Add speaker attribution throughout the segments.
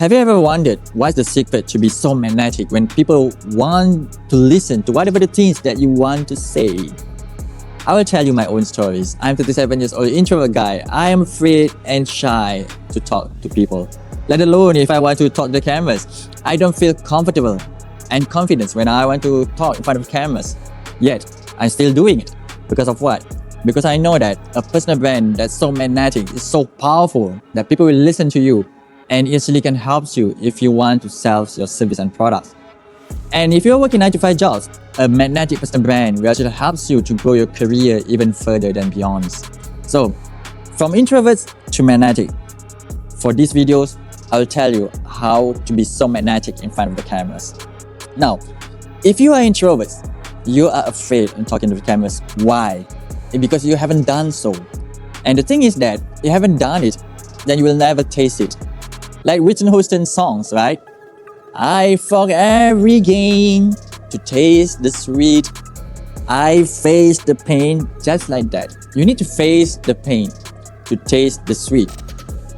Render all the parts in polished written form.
Speaker 1: Have you ever wondered what's the secret to be so magnetic when people want to listen to whatever the things that you want to say? I will tell you my own stories. I'm 37 years old introvert guy. I am afraid and shy to talk to people. Let alone if I want to talk to the cameras. I don't feel comfortable and confident when I want to talk in front of cameras. Yet, I'm still doing it. Because of what? Because I know that a personal brand that's so magnetic is so powerful that people will listen to you and easily can help you if you want to sell your service and products. And if you're working 9-to-5 jobs, a magnetic personal brand will actually help you to grow your career even further than beyond. So, from introverts to magnetic, for these videos, I will tell you how to be so magnetic in front of the cameras. Now, if you are introverts, you are afraid in talking to the cameras. Why? Because you haven't done so. And the thing is that you haven't done it, then you will never taste it. Like Whitney Houston songs, right? I fought every game to taste the sweet. I faced the pain, just like that. You need to face the pain to taste the sweet,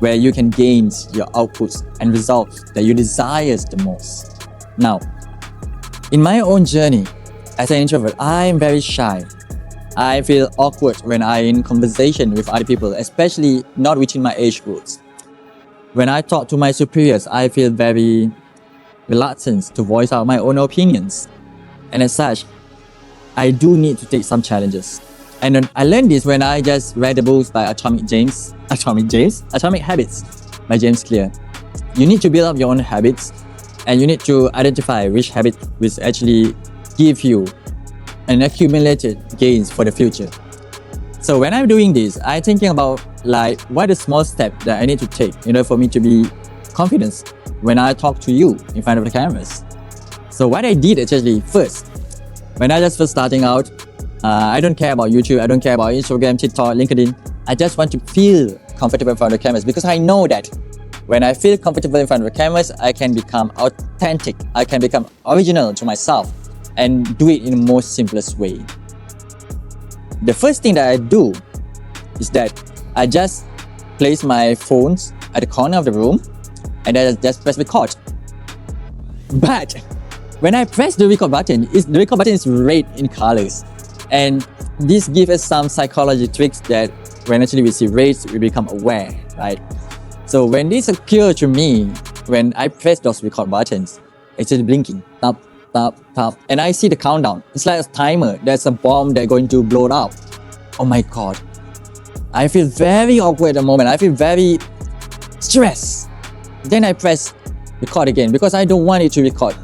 Speaker 1: where you can gain your outputs and results that you desire the most. Now, in my own journey as an introvert, I am very shy. I feel awkward when I'm in conversation with other people, especially not within my age groups. When I talk to my superiors, I feel very reluctant to voice out my own opinions. And as such, I do need to take some challenges. And then I learned this when I just read the books by Atomic Habits by James Clear. You need to build up your own habits and you need to identify which habit will actually give you an accumulated gains for the future. So when I'm doing this, I'm thinking about like what a small step that I need to take in order for me to be confident when I talk to you in front of the cameras. So what I did actually first, when I just first starting out, I don't care about YouTube, I don't care about Instagram, TikTok, LinkedIn. I just want to feel comfortable in front of the cameras because I know that when I feel comfortable in front of the cameras, I can become authentic, I can become original to myself and do it in the most simplest way. The first thing that I do is that I just place my phones at the corner of the room and I just press record. But when I press the record button, the record button is red in colors. And this gives us some psychology tricks that when actually we see reds, we become aware, right? So when this occurs to me, when I press those record buttons, it's just blinking, tap, tap, tap, and I see the countdown. It's like a timer. There's a bomb that's going to blow up. Oh my God. I feel very awkward at the moment. I feel very stressed. Then I press record again because I don't want it to record.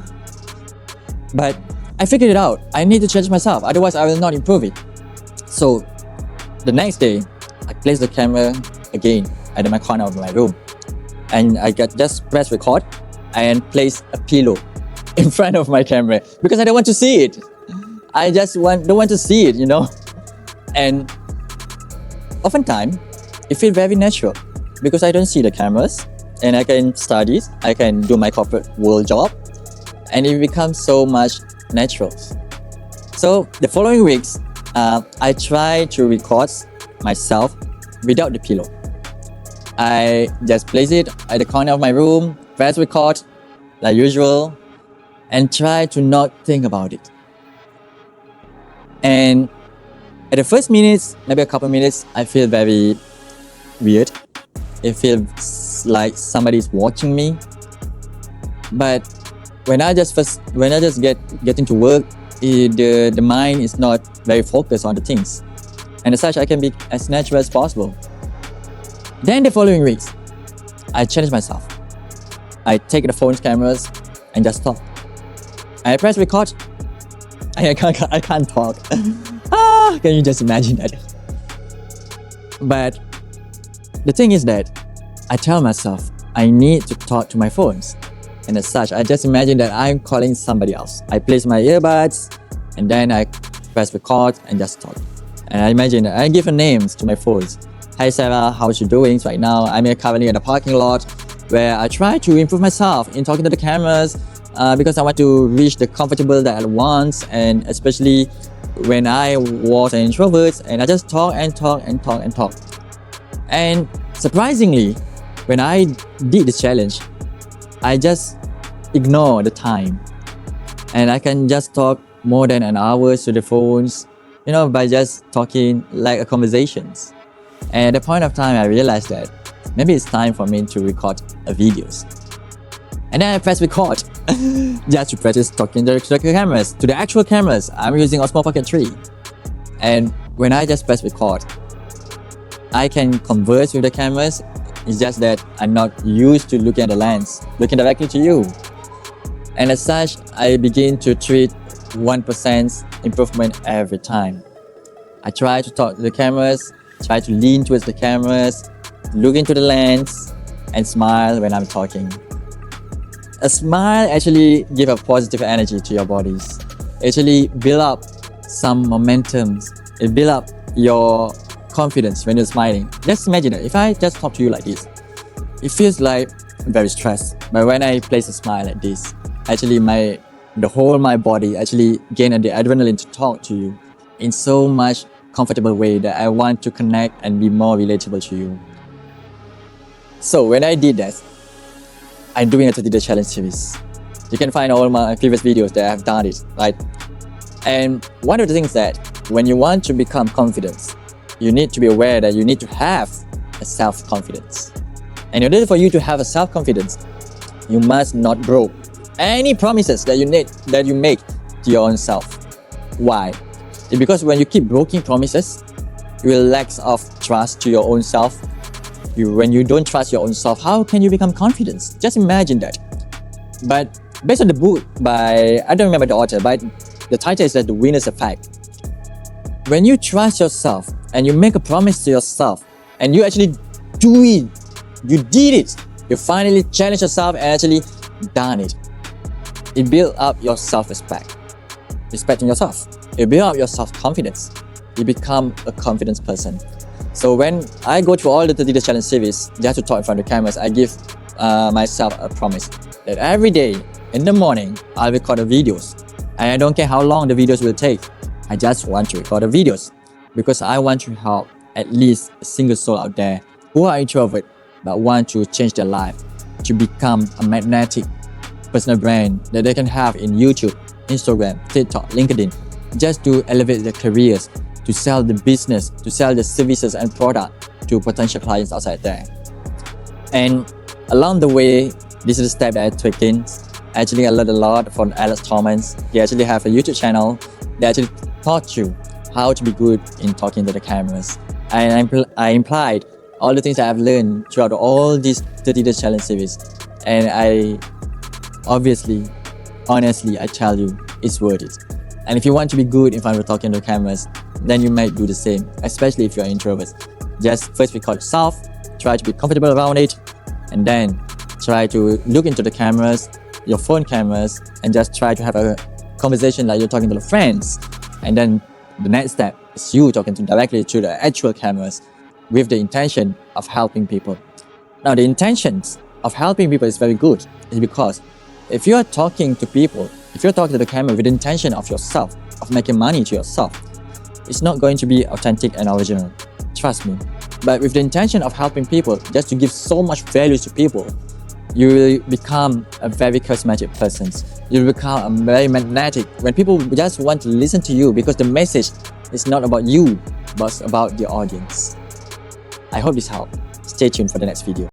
Speaker 1: But I figured it out. I need to change myself. Otherwise, I will not improve it. So the next day, I place the camera again at my corner of my room. And I just press record and place a pillow in front of my camera because I don't want to see it. I just don't want to see it, you know. And oftentimes, it feels very natural because I don't see the cameras and I can study, I can do my corporate world job, and it becomes so much natural. So the following weeks, I try to record myself without the pillow. I just place it at the corner of my room, press record like usual, and try to not think about it. And at the first minutes, maybe a couple minutes, I feel very weird. It feels like somebody's watching me. But when I just get into work, the mind is not very focused on the things. And as such, I can be as natural as possible. Then the following weeks, I challenge myself. I take the phone's cameras and just talk. I press record. I can't talk. Can you just imagine that? But the thing is that I tell myself I need to talk to my phones. And as such, I just imagine that I'm calling somebody else. I place my earbuds and then I press record and just talk. And I imagine that I give names to my phones. Hi Sarah, how's you doing right now? I'm currently at the parking lot where I try to improve myself in talking to the cameras because I want to reach the comfortable that I want, and especially when I was an introvert and I just talk and talk and talk and talk. And surprisingly, when I did this challenge, I just ignore the time, and I can just talk more than an hour to the phones, by just talking like a conversations. And at the point of time, I realized that maybe it's time for me to record a videos. And then I press record just to practice talking to the cameras, to the actual cameras. I'm using Osmo Pocket 3. And when I just press record, I can converse with the cameras. It's just that I'm not used to looking at the lens, looking directly to you. And as such, I begin to treat 1% improvement every time. I try to talk to the cameras, try to lean towards the cameras, look into the lens, and smile when I'm talking. A smile actually gives a positive energy to your bodies. Actually build up some momentum. It build up your confidence when you're smiling. Just imagine it. If I just talk to you like this, it feels like I'm very stressed. But when I place a smile like this, actually my body actually gain the adrenaline to talk to you in so much comfortable way that I want to connect and be more relatable to you. So when I did that, I'm doing a 30-day challenge series. You can find all my previous videos that I've done it, right? And one of the things that when you want to become confident, you need to be aware that you need to have a self-confidence. And in order for you to have a self-confidence, you must not break any promises that you make to your own self. Why? It's because when you keep breaking promises, you will lack of trust to your own self. When you don't trust your own self, how can you become confident? Just imagine that. But based on the book by, I don't remember the author, but the title is that The Winner's Effect. When you trust yourself and you make a promise to yourself and you actually do it, you did it, you finally challenge yourself and actually done it. It builds up your self-respect, respecting yourself. It builds up your self-confidence. You become a confident person. So when I go through all the 30-day challenge series, just to talk in front of the cameras, I give myself a promise that every day in the morning, I'll record the videos. And I don't care how long the videos will take. I just want to record the videos because I want to help at least a single soul out there who are introvert but want to change their life to become a magnetic personal brand that they can have in YouTube, Instagram, TikTok, LinkedIn, just to elevate their careers, to sell the business, to sell the services and product to potential clients outside there. And along the way, this is the step that I took in. Actually, I learned a lot from Alex Thomas. He actually have a YouTube channel that actually taught you how to be good in talking to the cameras. And I implied all the things that I've learned throughout all these 30-day challenge series. And I honestly, I tell you, it's worth it. And if you want to be good in front of talking to the cameras, then you might do the same, especially if you're an introvert. Just first record yourself, try to be comfortable around it, and then try to look into the cameras, your phone cameras, and just try to have a conversation like you're talking to the friends. And then the next step is you talking directly to the actual cameras with the intention of helping people. Now, the intentions of helping people is very good. It's because if you're talking to people, if you're talking to the camera with the intention of yourself, of making money to yourself, it's not going to be authentic and original. Trust me. But with the intention of helping people, just to give so much value to people, you will become a very charismatic person. You will become a very magnetic when people just want to listen to you because the message is not about you, but about the audience. I hope this helped. Stay tuned for the next video.